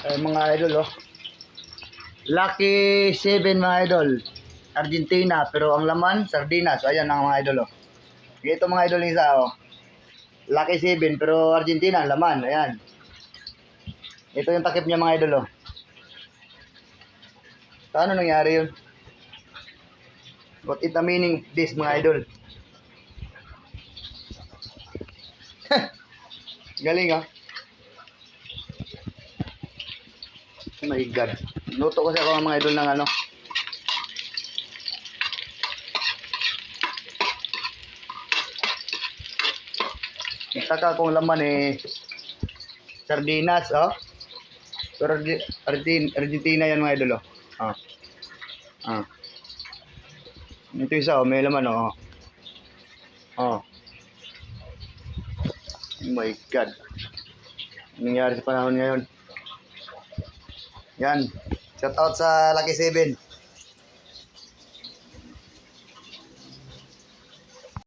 Mga idol, oh. Lucky 7 mga idol. Argentina, pero ang laman, sardinas. Ayan ang mga idol, oh. Ito mga idol isa, oh. Lucky 7, pero Argentina, ang laman. Ayan. Ito yung takip niya mga idol, oh. Paano nangyari yun? What is the meaning of this mga idol? Galing, oh. Oh my God. Luto kasi ako mga idol ng ano. Itaka kong laman sardinas, oh. Pero Argentina yan mga idol, oh. Ah. Ah. Ito isa, oh. May laman, oh. Oh. Oh my God. Anong nangyari sa panahon ngayon? Yan. Shout out sa Lucky 7.